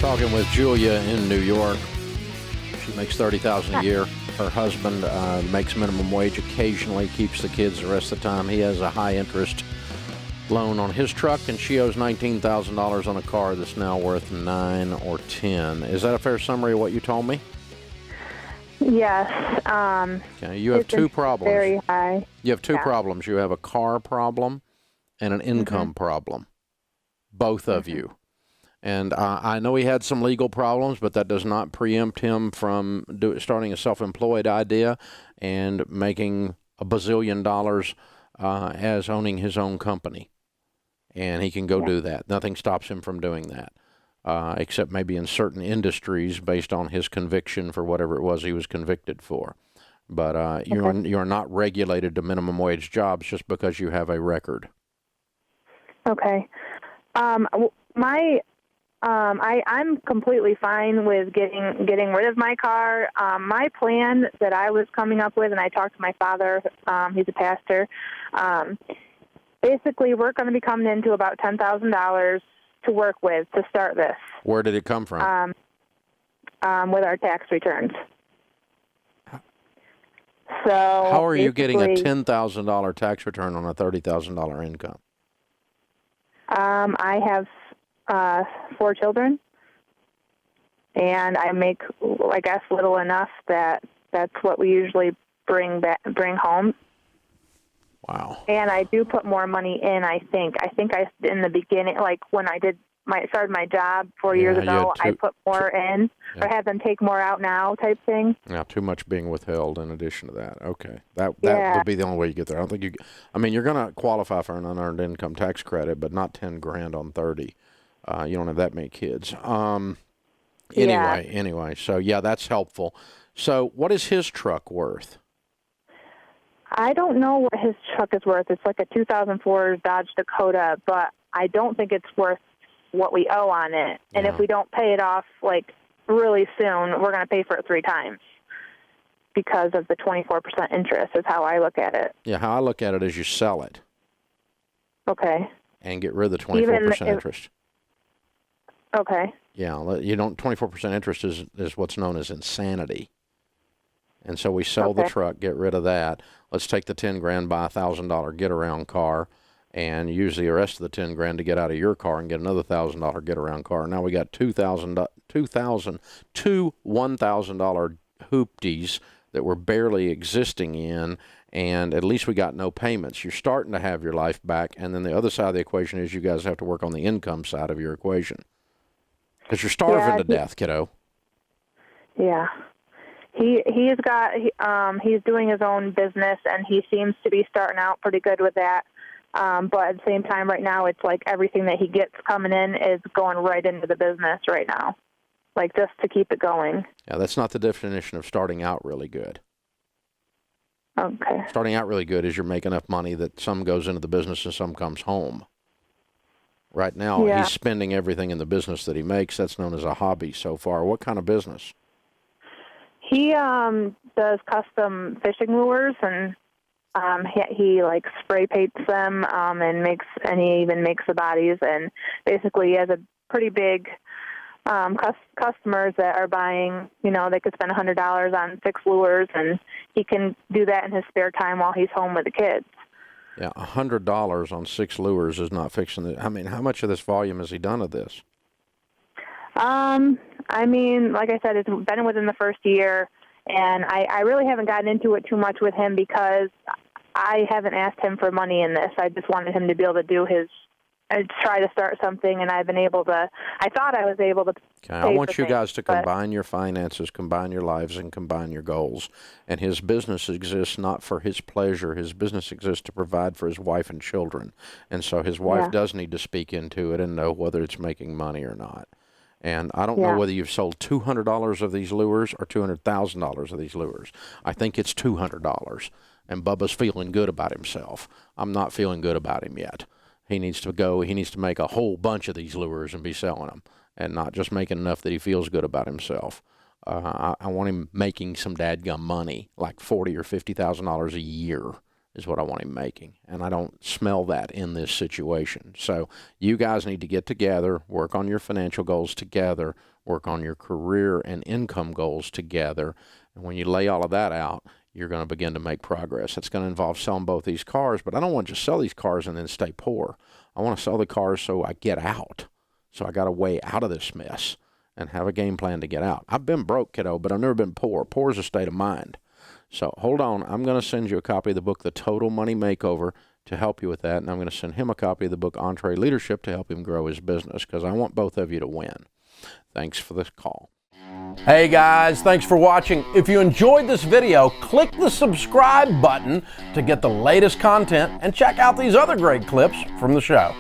Talking with Julia in New York. She makes $30,000 a year. Her husband makes minimum wage occasionally, keeps the kids the rest of the time. He has a high-interest loan on his truck, and she owes $19,000 on a car that's now worth $9 or $10. Is that a fair summary of what you told me? Yes. Okay. You have two problems. Very high. You have two problems. You have a car problem and an income problem. Both of you. And I know he had some legal problems, but that does not preempt him from starting a self-employed idea and making $1 bazillion as owning his own company. And he can go do that. Nothing stops him from doing that, except maybe in certain industries based on his conviction for whatever it was he was convicted for. But you're not regulated to minimum wage jobs just because you have a record. Okay. I'm completely fine with getting rid of my car. My plan that I was coming up with, and I talked to my father, he's a pastor, basically we're going to be coming into about $10,000 to work with to start this. Where did it come from? With our tax returns. So how are you getting a $10,000 tax return on a $30,000 income? I have 4 children, and I make, I guess, little enough that's what we usually bring home. Wow. And I do put more money in, I think. In the beginning, like when I started my job 4 years ago, I put more in, or had them take more out now type thing. Yeah, too much being withheld in addition to that. Okay. That would be the only way you get there. I don't think you're going to qualify for an unearned income tax credit, but not $10,000 on 30. You don't have that many kids. Anyway, so yeah, that's helpful. So what is his truck worth? I don't know what his truck is worth. It's like a 2004 Dodge Dakota, but I don't think it's worth what we owe on it. And if we don't pay it off like really soon, we're going to pay for it 3 times because of the 24% interest is how I look at it. Yeah, how I look at it is you sell it. Okay. And get rid of the 24% interest. Okay. Yeah, 24% interest is what's known as insanity. And so we sell the truck, get rid of that. Let's take the $10,000, buy a $1,000 get-around car, and use the rest of the $10,000 to get out of your car and get another $1,000 get-around car. Now we got two $1,000 hoopties that we're barely existing in, and at least we got no payments. You're starting to have your life back, and then the other side of the equation is you guys have to work on the income side of your equation. Because you're starving to death, kiddo. Yeah. He's doing his own business, and he seems to be starting out pretty good with that. But at the same time, right now, it's like everything that he gets coming in is going right into the business right now, like just to keep it going. Yeah, that's not the definition of starting out really good. Okay. Starting out really good is you're making enough money that some goes into the business and some comes home. Right now, he's spending everything in the business that he makes. That's known as a hobby so far. What kind of business? He does custom fishing lures, and he like spray paints them, and he even makes the bodies. And basically, he has a pretty big customers that are buying. They could spend $100 on 6 lures, and he can do that in his spare time while he's home with the kids. Yeah, $100 on 6 lures is not fixing it. I mean, how much of this volume has he done of this? I mean, like I said, it's been within the first year, and I really haven't gotten into it too much with him because I haven't asked him for money in this. I just wanted him to be able to do try to start something, and I thought I was able to. Okay, I want you guys to combine your finances, combine your lives, and combine your goals. And his business exists not for his pleasure. His business exists to provide for his wife and children. And so his wife does need to speak into it and know whether it's making money or not. And I don't know whether you've sold $200 of these lures or $200,000 of these lures. I think it's $200. And Bubba's feeling good about himself. I'm not feeling good about him yet. He needs to make a whole bunch of these lures and be selling them, and not just making enough that he feels good about himself. I want him making some dadgum money, like $40,000 or $50,000 a year, is what I want him making. And I don't smell that in this situation. So you guys need to get together, work on your financial goals together, work on your career and income goals together. And when you lay all of that out, you're going to begin to make progress. It's going to involve selling both these cars, but I don't want to just sell these cars and then stay poor. I want to sell the cars so I get out. So I got a way out of this mess and have a game plan to get out. I've been broke, kiddo, but I've never been poor. Poor is a state of mind. So hold on. I'm going to send you a copy of the book, The Total Money Makeover, to help you with that. And I'm going to send him a copy of the book, Entree Leadership, to help him grow his business, because I want both of you to win. Thanks for this call. Hey guys, thanks for watching. If you enjoyed this video, click the subscribe button to get the latest content and check out these other great clips from the show.